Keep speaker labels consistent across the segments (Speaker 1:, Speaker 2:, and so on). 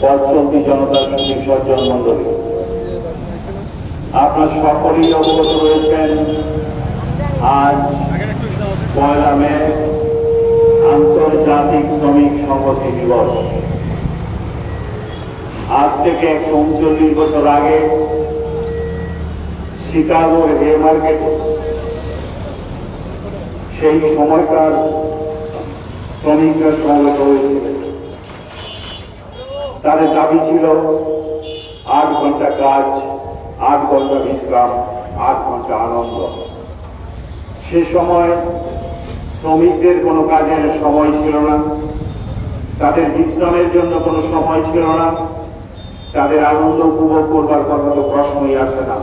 Speaker 1: পথচলতি জনতার বিসর্জন মন্ডলী, আপনার সকলেই অবগত রয়েছেন আজ ১ মে আন্তর্জাতিক শ্রমিক সংহতি দিবস। আজ থেকে ১৩৯ বছর আগে শিকাগোর হে মার্কেটে সেই সময়কার শ্রমিকরা সমবেত হয়েছিল। তাদের দাবি ছিল ৮ ঘন্টা কাজ, ৮ ঘন্টা বিশ্রাম, ৮ ঘন্টা আনন্দ। সে সময় শ্রমিকদের কোনো কাজের সময় ছিল না, তাদের বিশ্রামের জন্য কোনো সময় ছিল না, তাদের আনন্দ উপভোগ করবার কথা তো প্রশ্নই আসে না।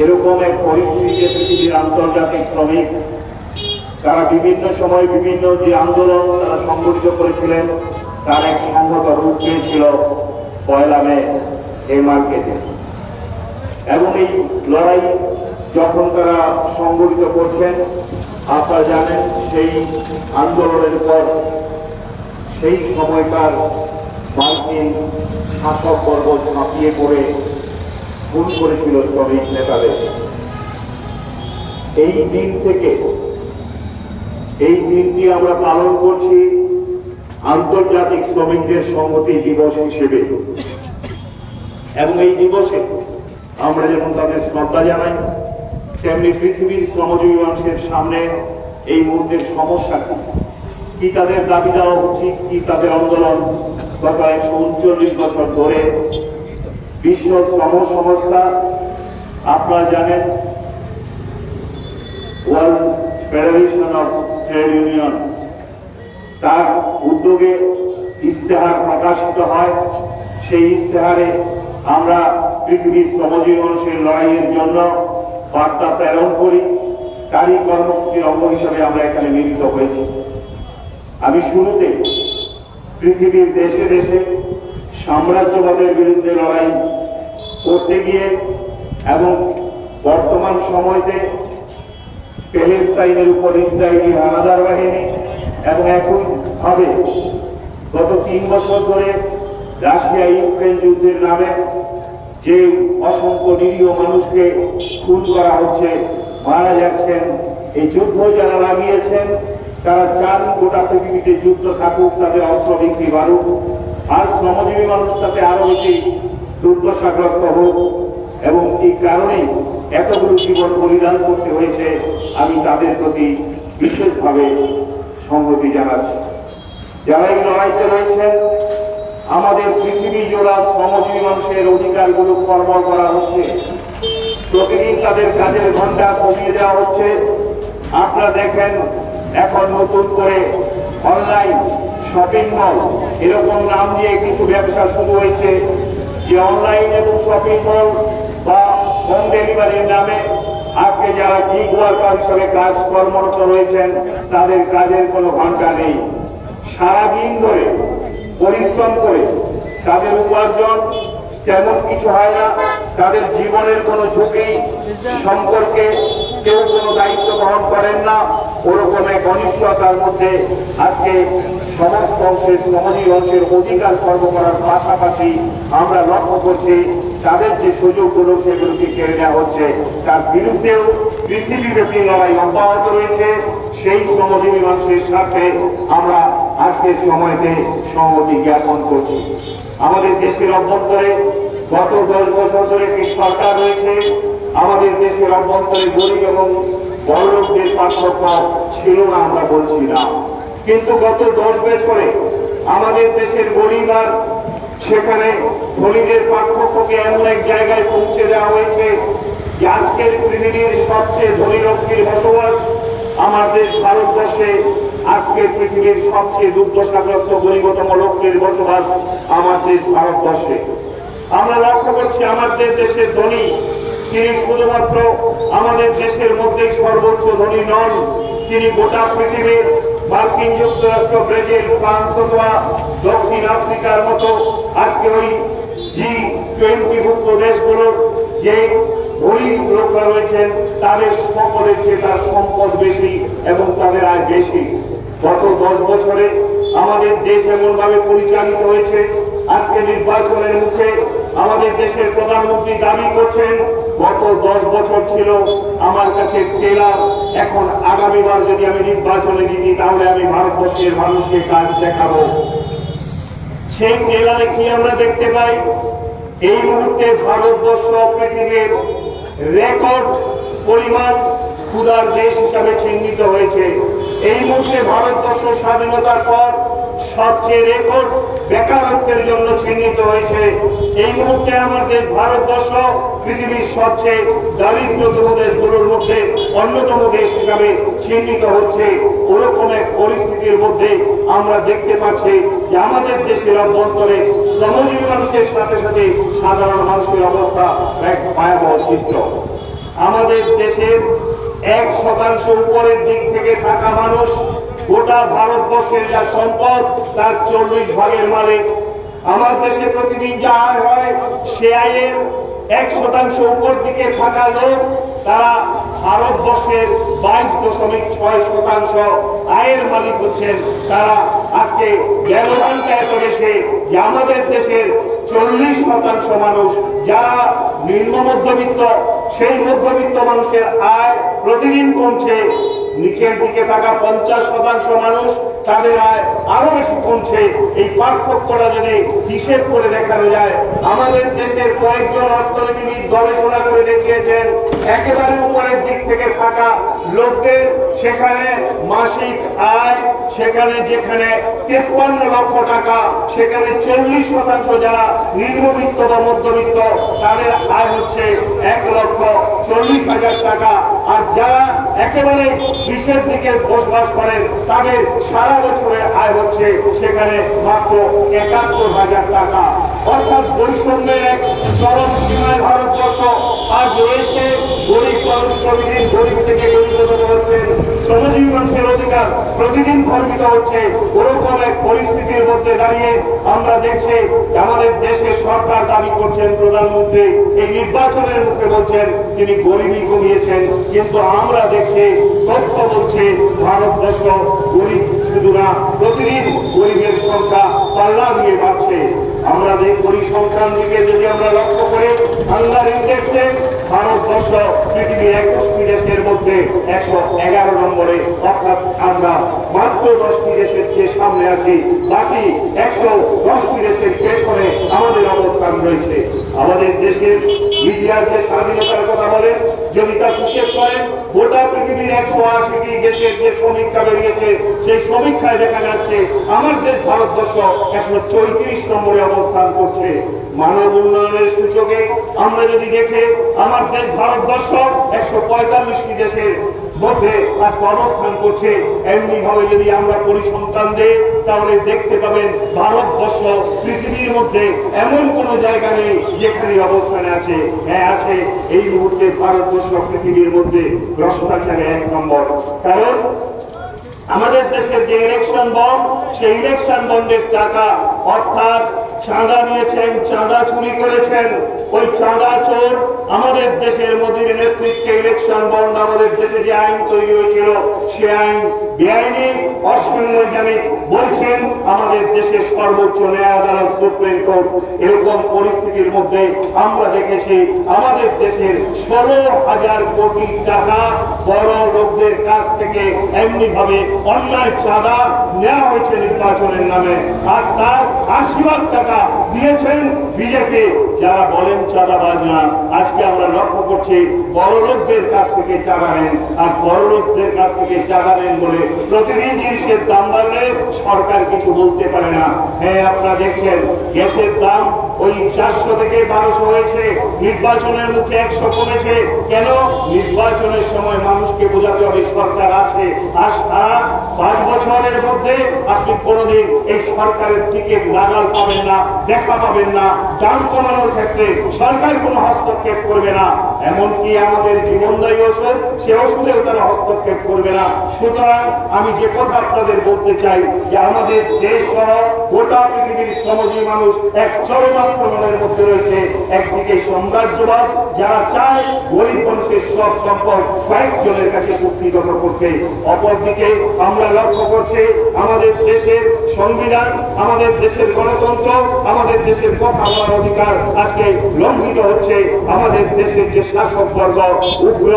Speaker 1: এরকম এক পরিস্থিতিতে পৃথিবীর আন্তর্জাতিক শ্রমিক তারা বিভিন্ন সময় বিভিন্ন যে আন্দোলন তারা সংগঠিত করেছিলেন তার এক সংহত রূপ পেয়েছিল ১ মে এই মার্কেটে। এবং এই লড়াই যখন তারা সংগঠিত করছেন, আপনারা জানেন সেই আন্দোলনের পর সেই সময়কার মার্কিন শাসকবর্গ ঝাঁপিয়ে পড়ে খুন করেছিল শ্রমিক নেতাদের। এই দিন থেকে এই দিনটি আমরা পালন করছি আন্তর্জাতিক শ্রমিকদের সংহতি দিবস হিসেবে। এবং এই দিবসে আমরা যেমন তাদের শ্রদ্ধা জানাই, তেমনি পৃথিবীর শ্রমজীবী মানুষের সামনে এই মুহূর্তের সমস্যা কি, তাদের দাবি দেওয়া উচিত, কি তাদের আন্দোলন গত ১৩৯ বছর ধরে বিশ্ব শ্রম সংস্থা, আপনারা জানেন world federation of trade union, তার উদ্যোগে ইশতেহার প্রকাশিত হয়। সেই ইশতেহারে আমরা পৃথিবীর শ্রমজীবী মানুষের লড়াইয়ের জন্য বার্তা প্রেরণ করি। তারই কর্মসূচির অঙ্গ হিসাবে আমরা এখানে মিলিত হয়েছি। আমি শুরুতে পৃথিবীর দেশে দেশে সাম্রাজ্যবাদের বিরুদ্ধে লড়াই করতে গিয়ে এবং বর্তমান সময়তে প্যালেস্টাইনের উপর ইসরায়েলি হানাদার বাহিনী এবং একইভাবে গত ৩ বছর ধরে রাশিয়া ইউক্রেন যুদ্ধের নামে যে অসংখ্য নিরীহ মানুষকে খুন করা হচ্ছে, মারা যাচ্ছেন, এই যুদ্ধ যারা লাগিয়েছেন তারা চান গোটা পৃথিবীতে যুদ্ধ থাকুক, তাদের অস্ত্র বিক্রি বাড়ুক, আর শ্রমজীবী মানুষ তাতে আরো বেশি দুর্দশাগ্রস্ত হোক। এবং এই কারণেই এতগুলো জীবন বলিদান করতে হয়েছে। আমি তাদের প্রতি বিশেষভাবে সংহতি জানাচ্ছি। যারা এই লড়াইতে রয়েছেন, আমাদের পৃথিবী জোড়া শ্রমজীবী মানুষের অধিকারগুলো খর্ব করা হচ্ছে, প্রতিদিন তাদের কাজের ঘন্টা কমিয়ে দেওয়া হচ্ছে। আপনারা দেখেন এখন নতুন করে অনলাইন শপিং মল এরকম নাম দিয়ে কিছু ব্যবসা শুরু হয়েছে, যে অনলাইন এবং শপিং মল বা হোম ডেলিভারির নামে আজকে যারা গিগ ওয়ার্কার হিসেবে কাজ কর্মরত রয়েছেন তাদের কাজের কোনো ঘন্টা নেই। সারাদিন ধরে পরিশ্রম করে তাদের উপার্জন তেমন কিছু হয় না, তাদের জীবনের কোনো ঝুঁকি সম্পর্কে কেউ কোনো দায়িত্ব গ্রহণ করেন না। ওরকম এক অনিশ্চয়তার মধ্যে আজকে সমস্ত অংশের শ্রমজীবী অংশের অধিকার খর্ব করার পাশাপাশি আমরা লক্ষ্য করছি তাদের যে সুযোগগুলো সেগুলোকে কেড়ে নেওয়া হচ্ছে। তার বিরুদ্ধেও পৃথিবীব্যাপী লড়াই অব্যাহত রয়েছে। সেই শ্রমজীবী মানুষের সাথে আমরা আজকের সময়তে সংহতি জ্ঞাপন করছি। আমাদের দেশের অভ্যন্তরে গত 10 বছর ধরে একটি সরকার রয়েছে। আমাদের দেশের অভ্যন্তরে গরিব এবং বড়লোকদের পার্থক্য ছিল না, আমরা বলছি না, কিন্তু গত 10 বছরে আমাদের দেশের গরিব আর সেখানে ধনীদের পার্থক্যকে এমন এক জায়গায় পৌঁছে দেওয়া হয়েছে যে আজকের পৃথিবীর সবচেয়ে ধনী লোকটির বসবাস আমাদের ভারতবর্ষে, আজকের পৃথিবীর সবচেয়ে দুর্দশাগ্রস্ত গরিবতম লোকের বসবাস আমাদের ভারতবর্ষে। আমরা লক্ষ্য করছি আমাদের দেশের ধনী তিনি শুধুমাত্র আমাদের দেশের মধ্যেই সর্বোচ্চ ধনী নন, তিনি গোটা পৃথিবীর মার্কিন যুক্তরাষ্ট্র, ব্রাজিল, ফ্রান্স অথবা দক্ষিণ আফ্রিকার মতো আজকে ওই G20 দেশগুলোর যে গরিব লোকরা রয়েছেন তাদের সকলের চেয়ে তার সম্পদ বেশি এবং তাদের আয় বেশি। গত 10 বছরে আমাদের দেশ এমন ভাবে পরিচালিত হয়েছে। আজকে নির্বাচনের মুখে আমাদের দেশের প্রধানমন্ত্রী দাবি করছেন গত 10 বছর ছিল আমার কাছে টেলার, এখন আগামীবার যদি আমি নির্বাচনে জিতি তাহলে আমি ভারতবর্ষের মানুষকে কাজ দেখাবো। সেই টেলারে কি আমরা দেখতে পাই? এই মুহূর্তে ভারতবর্ষ পৃথিবীর রেকর্ড পরিমাণ ক্ষুধার দেশ হিসাবে চিহ্নিত হয়েছে। এই মুহূর্তে ভারতবর্ষ স্বাধীনতার পর সবচেয়ে রেকর্ড বেকারত্বের জন্য চিহ্নিত হয়েছে। এই মুহূর্তে আমার দেশ ভারতবর্ষ পৃথিবীর সবচেয়ে দারিদ্রতম দেশগুলোর মধ্যে অন্যতম দেশ হিসাবে চিহ্নিত হচ্ছে। ওরকম এক পরিস্থিতির মধ্যে আমরা দেখতে পাচ্ছি যে আমাদের দেশের অভ্যন্তরে শ্রমজীবী মানুষের সাথে সাথে সাধারণ মানুষের অবস্থা এক ভয়াবহ চিত্র। আমাদের দেশের 1% উপরের দিক থেকে থাকা মানুষ গোটা ভারতবর্ষের যা সম্পদ তার 40 ভাগের মালিক। আমার দেশে প্রতিদিন যা আয় হয় সে আয়ের 1% উপর দিকে থাকা লোক তারা ভারতবর্ষের 22.6% আয়ের মালিক হচ্ছেন। তারা আজকে ব্যবধানটা এত বেশি যে আমাদের দেশের 40% মানুষ যারা নিম্ন মধ্যবিত্ত, সেই মধ্যবিত্ত মানুষের আয় প্রতিদিন কমছে। নিচের দিকে থাকা 50% মানুষ তাদের আয় আরো বেশি কমছে। এই পার্থক্যটা যদি হিসেব করে দেখানো যায়, আমাদের দেশের কয়েকজন অর্থনীতিবিদ গবেষণা করে দেখিয়েছেন একেবারে উপরের দিক থেকে থাকা লোকদের সেখানে মাসিক আয় সেখানে যেখানে 53 লক্ষ টাকা, সেখানে 40% যারা নিম্নবিত্ত বা মধ্যবিত্ত তাদের আয় হচ্ছে 1,40,000 টাকা। আর যারা একেবারে বিশেষ দিকে বসবাস করেন তাদের সারা বছরের আয় হচ্ছে সেখানে মাত্র 71,000 টাকা। অর্থাৎ বৈষম্যের এক চরম সীমায় ভারতবর্ষ আজ রয়েছে। গরিব মানুষ প্রতিদিন গরিব থেকে গরিবতর হচ্ছে, শ্রমজীবী মানুষের অধিকার প্রতিদিন খর্বিত হচ্ছে। ওরকম এক পরিস্থিতির মধ্যে দাঁড়িয়ে আমরা দেখছি আমাদের দেশের সরকার দাবি করছেন, প্রধানমন্ত্রী এই নির্বাচনের মুখে বলছেন তিনি গরিবই কমিয়েছেন, কিন্তু আমরা দেখছি তথ্য বলছে ভারতবর্ষ গরিব শুধু না, প্রতিদিন গরিবের সংখ্যা পাল্লা দিয়ে বাড়ছে। আমরা যে পরিসংখ্যান দিকে যদি আমরা লক্ষ্য করি, হাঙ্গার ইন্ডেক্সে ভারতবর্ষ পৃথিবীর 21টি দেশের মধ্যে 111 নম্বরে, অর্থাৎ আমরা মাত্র 10টি দেশের চেয়ে সামনে আছি, বাকি 110টি দেশের পেছনে আমাদের অবস্থান রয়েছে। আমাদের দেশের মিডিয়ার যে স্বাধীনতার কথা বলেন, যদি তা হিসেব করেন গোটা পৃথিবীর 180টি দেশের যে সমীক্ষা বেরিয়েছে সেই সমীক্ষায় দেখা যাচ্ছে আমার দেশ ভারতবর্ষ 134 নম্বরে অবস্থান করছে। মানব উন্নয়নের সূচকে আমরা যদি দেখে আমার দেশ ভারতবর্ষ 145টি দেশের মধ্যে আজকে অবস্থান করছে। এমনি ভাবে যদি আমরা পরিসংখ্যান দেই তাহলে দেখতে পাবেন ভারতবর্ষ পৃথিবীর মধ্যে এমন কোন জায়গা নেই যেখানে অবস্থানে আছে। হ্যাঁ আছে, এই মুহূর্তে ভারতবর্ষ পৃথিবীর মধ্যে ভ্রষ্টাচারে 1 নম্বর। কারণ আমাদের দেশের যে ইলেকশন বন্ড, সেই ইলেকশন বন্ডের টাকা অর্থাৎ চাঁদা নিয়েছেন, চাঁদা চুরি করেছেন, ওই চাঁদা চোর আমাদের দেশের মোদীর নেতৃত্বে ইলেকশন বন্ড আমাদের দেশে যে আইন তৈরি হয়েছিল সে আইন বেআইনি, অসাংবিধানিক বলছেন আমাদের দেশের সর্বোচ্চ ন্যায় আদালত সুপ্রিম কোর্ট। এরকম পরিস্থিতির মধ্যে আমরা দেখেছি আমাদের দেশের 16,000 কোটি টাকা বড় লোকদের কাছ থেকে এমনি ভাবে অন্যায় চাঁদা নেওয়া হয়েছে নির্বাচনের নামে, আর তার 80 টাকা দিয়েছেন বিজেপি। যারা বলেন চাঁদাবাজ না, আজকে আমরা লক্ষ্য করছি বড় লোকদের কাছ থেকে চাঁদা নেন, আর বড় লোকদের কাছ থেকে চাঁদা নেন বলে প্রতিদিন জিনিসের দাম বাড়লে সরকার কিছু বলতে পারে না। হ্যাঁ, আপনারা দেখছেন গ্যাসের দাম ওই 400 থেকে 1200 হয়েছে, নির্বাচনের মুখে 100 কমেছে। কেন? নির্বাচনের সময় মানুষকে বোঝাতে হবে সরকার আছে, আর সারা 5 বছরের মধ্যে আপনি কোনদিন এই সরকারের টিকে নাগাল পাবেন না, দেখা পাবেন না। দাম কমানোর ক্ষেত্রে সরকার কোনো হস্তক্ষেপ করবে না, এমনকি আমাদের জীবনদায়ী ওষুধ, সে ওষুধেও তারা হস্তক্ষেপ করবে না। সুতরাং আমি যে কথা আপনাদের বলতে চাই যে আমাদের দেশ সহ গোটা পৃথিবীর শ্রমজীবী মানুষ এক চরম আক্রমণের মধ্যে রয়েছে। একদিকে সাম্রাজ্যবাদ, যারা চায় গরিব মানুষের সব সম্পদ কয়েকজনের কাছে কুক্ষিগত করতে, অপরদিকে আমরা লক্ষ্য করছি আমাদের দেশের সংবিধান, আমাদের দেশের গণতন্ত্র, আমাদের দেশের কথা বলার অধিকার আজকে লঙ্ঘিত হচ্ছে। আমাদের দেশের যে শাসক বর্গ উগ্র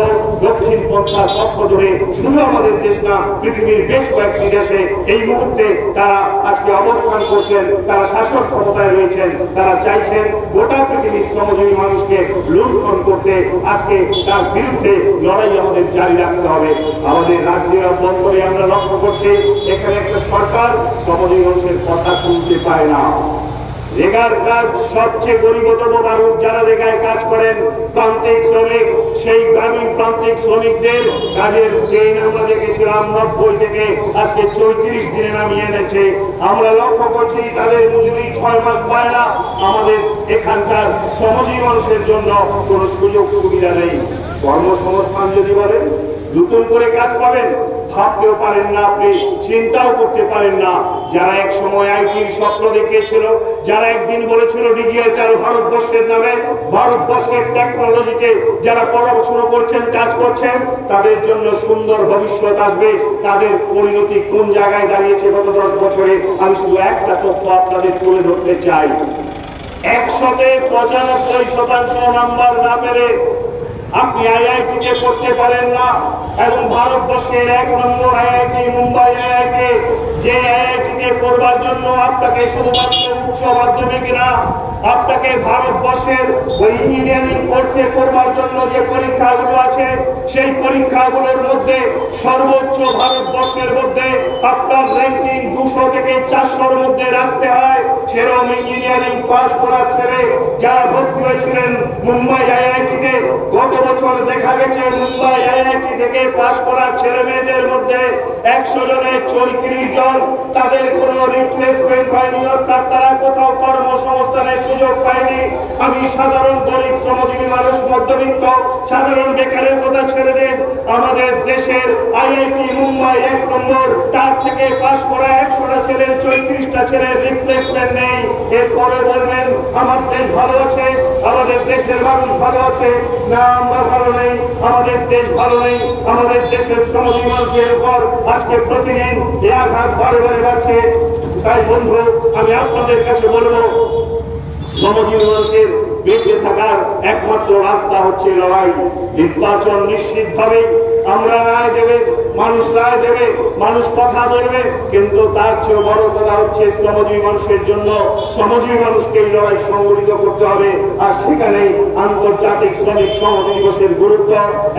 Speaker 1: দক্ষিণপন্থার পক্ষ ধরে শুধু আমাদের দেশ না, পৃথিবীর বেশ কয়েকটি দেশে এই মুহূর্তে তারা আজকে অবস্থান করছেন, তারা শাসক ক্ষমতায় রয়েছেন। তারা চাইছেন গোটা পৃথিবীর শ্রমজীবী মানুষকে লুণ্ঠন করতে। আজকে তার বিরুদ্ধে লড়াই আমাদের জারি রাখতে হবে। আমাদের রাজ্যের অভ্যন্তরে আমরা লক্ষ্য করছি এখানে একটা সরকার শ্রমজীবী মানুষের কথা শুনতে পায় না। রেগার কাজ সবচেয়ে গরিবতম মানুষ যারা রেগায় কাজ করেন, প্রান্তিক শ্রমিক, সেই গ্রামীণ প্রান্তিক শ্রমিকদের কাজের ট্রেন আমরা দেখেছিলাম 90 থেকে আজকে 34 দিনে নামিয়ে এনেছে। আমরা লক্ষ্য করছি তাদের মজুরি 6 মাস পায় না। আমাদের এখানকার শ্রমজীবী মানুষের জন্য কোনো সুযোগ সুবিধা নেই। কর্মসংস্থান যদি বলেন নতুন করে কাজ পাবেন, ভাবতেও পারেন না, আপনি চিন্তাও করতে পারেন না। যারা এক সময় আইটির স্বপ্ন দেখিয়েছিল, যারা একদিন বলেছিল ডিজিটাল ভারতবর্ষের নামে, ভারতবর্ষের টেকনোলজিতে যারা পড়াশোনা করছেন, কাজ করছেন, তাদের জন্য সুন্দর ভবিষ্যৎ আসবে। তাদের পরিণতি কোন জায়গায় দাঁড়িয়েছে গত 10 বছরে আমি শুধু একটা তথ্য আপনাদের তুলে ধরতে চাই। 195% নাম্বার না পেলে আপনি আইআইটিতে পড়তে পারেন না। এবং ভারতবর্ষের 1 নম্বর আইআইটি মুম্বাই আইআইটি, যে আইআইটিতে পড়বার জন্য আপনাকে শুধুমাত্র উচ্চ মাধ্যমিক না, আপনাকে ভারতবর্ষের ওই ইঞ্জিনিয়ারিং কোর্সে পড়বার জন্য যে পরীক্ষাগুলো আছে, সেই পরীক্ষাগুলোর মধ্যে সর্বোচ্চ ভারতবর্ষের মধ্যে আপনার র্যাঙ্কিং 200 থেকে 400-র মধ্যে রাখতে হয়। সেরকম ইঞ্জিনিয়ারিং পাস করা ছেলে যারা ভর্তি হয়েছিলেন মুম্বাই আইআইটিতে, গত বছর দেখা গেছে মুম্বাই আইআইটি থেকে পাস করা ছেলে মেয়েদের মধ্যে 100 জনে 34 জন তাদের কোনো রিপ্লেসমেন্ট হয়নি, অর্থাৎ তারা কোথাও কর্মসংস্থানের সুযোগ পায়নি। আমি সাধারণ গরিব শ্রমজীবী মানুষ, মধ্যবিত্ত সাধারণ বেকারের কথা ছেড়ে দিন, আমাদের দেশের আইআইটি মুম্বাই 1 নম্বর, তার থেকে পাস করা 100টা ছেলের 34টা ছেলের রিপ্লেসমেন্ট নেই। এরপরে বলবেন আমার দেশ ভালো আছে, আমাদের দেশের মানুষ ভালো আছে না, আমরা ভালো নেই, আমাদের দেশ ভালো নেই। আমাদের দেশের শ্রমজীবী মানুষের উপর আজকে প্রতিদিন এই আঘাত বারে বারে বাড়ছে। তাই বন্ধু, আমি আপনাদের কাছে বলবো, শ্রমজীবী মানুষের বেঁচে থাকার একমাত্র রাস্তা হচ্ছে লড়াই। নির্বাচন নিশ্চিতভাবে আমরা রায় দেবে, মানুষ রায় দেবে, মানুষ কথা বলবে, কিন্তু তার চেয়ে বড় কথা হচ্ছে শ্রমজীবী মানুষের জন্য শ্রমজীবী মানুষকে এই লড়াই সংগঠিত করতে হবে। আর সেখানেই আন্তর্জাতিক শ্রমিক সংহতি দিবসের গুরুত্ব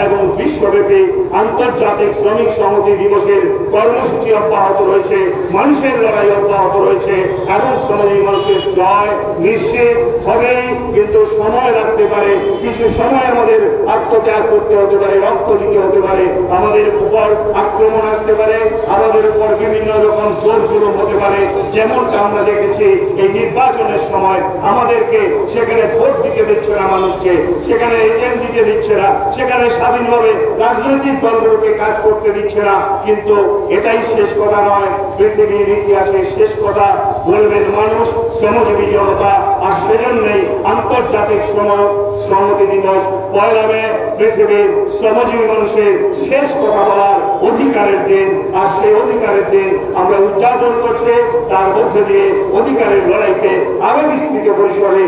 Speaker 1: এবং বিশ্বব্যাপী আন্তর্জাতিক শ্রমিক সংহতি দিবসের কর্মসূচি অব্যাহত রয়েছে, মানুষের লড়াই অব্যাহত রয়েছে এবং শ্রমজীবী মানুষের জয় নিশ্চিত হবেই। কিন্তু সময় লাগতে পারে, কিছু সময় আমাদের আত্মত্যাগ করতে হতে পারে, রক্ত দিতে হতে পারে, আমাদের উপর আক্রমণ আসতে পারে, আমাদের উপর বিভিন্ন রকম জোর জুলুম হতে পারে। যেমনটা আমরা দেখেছি এই নির্বাচনের সময় আমাদেরকে সেখানে ভোট দিতে দিচ্ছে না, মানুষকে সেখানে এজেন্ট দিতে দিচ্ছে না, সেখানে স্বাধীনভাবে রাজনৈতিক দলগুলোকে কাজ করতে দিচ্ছে না। কিন্তু এটাই শেষ কথা নয়, পৃথিবীর ইতিহাসে শেষ কথা বলবেন মানুষ, শ্রমজীবী জনতা। আর সেজন্যই আন্তর্জাতিক সংহতি দিবস 1 মে পৃথিবীর শ্রমজীবী মানুষের শেষ কথা বলার অধিকারের দিন। আর সেই অধিকারের দিন আমরা উদযাপন করছি, তার মধ্যে দিয়ে অধিকারের লড়াইকে আরো বিস্তৃত পরিসরে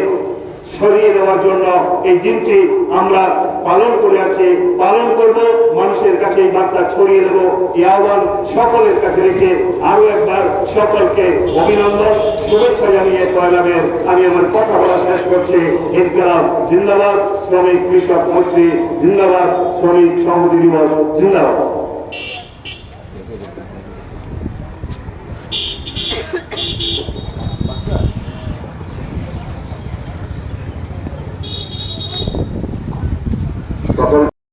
Speaker 1: সরিয়ে দেওয়ার জন্য এই দিনটি আমরা পালন করে আছি, পালন করব, মানুষের কাছে এই বার্তা ছড়িয়ে দেব। এই আহ্বান সকলের কাছে রেখে আরো একবার সকলকে অভিনন্দন, শুভেচ্ছা জানিয়ে 1 মে আমি আমার কথা বলা শেষ করছি। ইনকিলাব জিন্দাবাদ, শ্রমিক কৃষক মৈত্রী জিন্দাবাদ, শ্রমিক সংহতি দিবস জিন্দাবাদ।